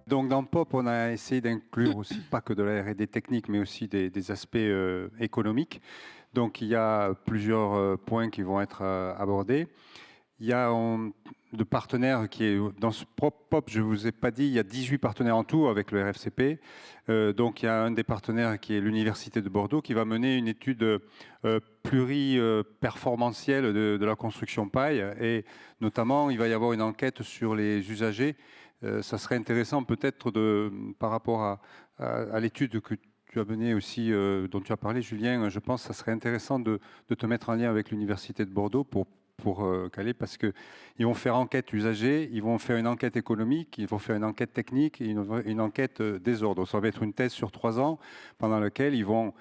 Donc dans POP, on a essayé d'inclure aussi pas que de la R&D technique, mais aussi des aspects économiques. Donc il y a plusieurs points qui vont être abordés. Il y a de partenaires qui est dans ce POP, je ne vous ai pas dit, il y a 18 partenaires en tout avec le RFCP. Donc il y a un des partenaires qui est l'Université de Bordeaux qui va mener une étude pluriperformantielle de la construction paille. Et notamment, il va y avoir une enquête sur les usagers. Ça serait intéressant peut-être par rapport à l'étude que tu as menée aussi, dont tu as parlé, Julien. Je pense que ça serait intéressant de te mettre en lien avec l'Université de Bordeaux pour caler, parce qu'ils vont faire enquête usagée, ils vont faire une enquête économique, ils vont faire une enquête technique et une enquête des ordres. Ça va être une thèse sur 3 ans pendant laquelle ils vont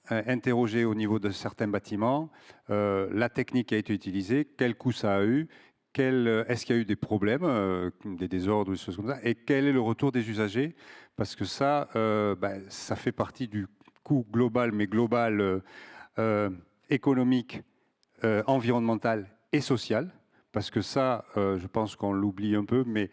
interroger au niveau de certains bâtiments la technique qui a été utilisée, quel coût ça a eu, est-ce qu'il y a eu des problèmes, des désordres, des choses comme ça, et quel est le retour des usagers, parce que ça, ça fait partie du coût global, mais global économique, environnementale et sociale, parce que ça, je pense qu'on l'oublie un peu, mais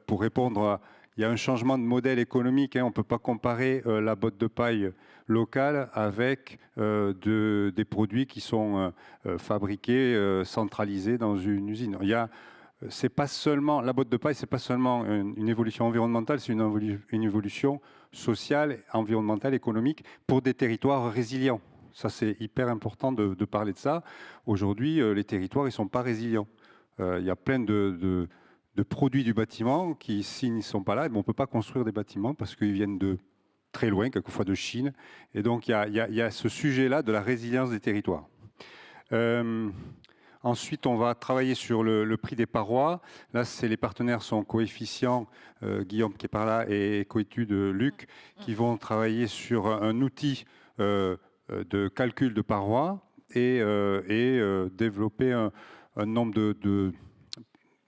pour répondre il y a un changement de modèle économique, hein, on ne peut pas comparer la botte de paille locale avec des produits qui sont fabriqués, centralisés dans une usine. C'est pas seulement, la botte de paille, c'est pas seulement une évolution environnementale, c'est une évolution sociale, environnementale, économique pour des territoires résilients. Ça, c'est hyper important de parler de ça. Aujourd'hui, les territoires, ils ne sont pas résilients. Il y a plein de produits du bâtiment qui, s'ils ne sont pas là, on ne peut pas construire des bâtiments parce qu'ils viennent de très loin, quelquefois de Chine. Et donc, il y a ce sujet-là de la résilience des territoires. Ensuite, on va travailler sur le prix des parois. Là, les partenaires sont Coefficient, Guillaume qui est par là, et Coétudes, Luc, qui vont travailler sur un outil de calcul de parois et développer un nombre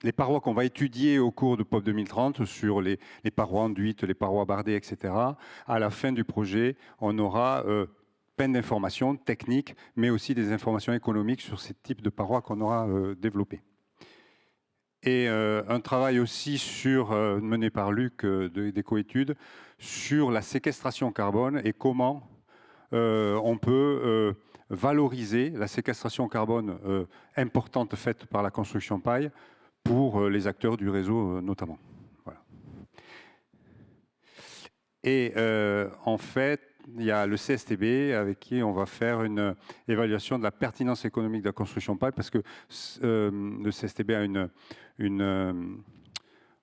les parois qu'on va étudier au cours de POP 2030 sur les parois enduites, les parois bardées, etc. À la fin du projet, on aura plein d'informations techniques, mais aussi des informations économiques sur ces types de parois qu'on aura développés. Et un travail aussi mené par Luc des Coétudes sur la séquestration carbone et comment on peut valoriser la séquestration carbone importante faite par la construction paille pour les acteurs du réseau notamment. Voilà. Et en fait, il y a le CSTB avec qui on va faire une évaluation de la pertinence économique de la construction paille, parce que le CSTB a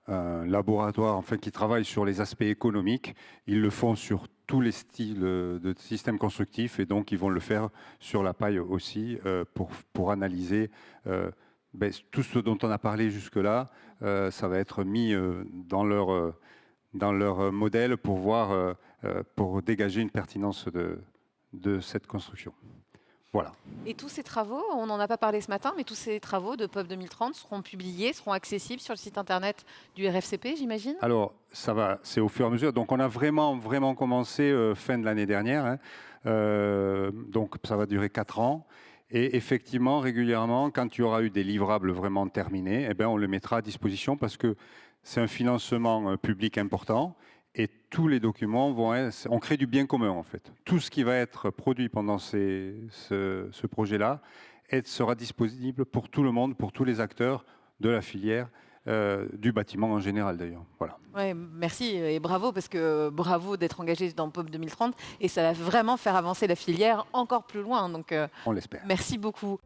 un laboratoire enfin, qui travaille sur les aspects économiques. Ils le font sur tous les styles de systèmes constructifs, et donc ils vont le faire sur la paille aussi pour analyser tout ce dont on a parlé jusque-là. Ça va être mis dans leur modèle pour voir, pour dégager une pertinence de cette construction. Voilà. Et tous ces travaux, on n'en a pas parlé ce matin, mais tous ces travaux de POP 2030 seront publiés, seront accessibles sur le site internet du RFCP, j'imagine? Alors, c'est au fur et à mesure. Donc, on a vraiment commencé fin de l'année dernière. Hein. Donc, ça va durer 4 ans. Et effectivement, régulièrement, quand il y aura eu des livrables vraiment terminés, eh bien, on le mettra à disposition parce que c'est un financement public important. Et tous les documents on crée du bien commun en fait. Tout ce qui va être produit pendant ce projet-là sera disponible pour tout le monde, pour tous les acteurs de la filière, du bâtiment en général d'ailleurs. Voilà. Ouais, merci et bravo, parce que bravo d'être engagé dans POP 2030 et ça va vraiment faire avancer la filière encore plus loin. Donc, On l'espère. merci beaucoup.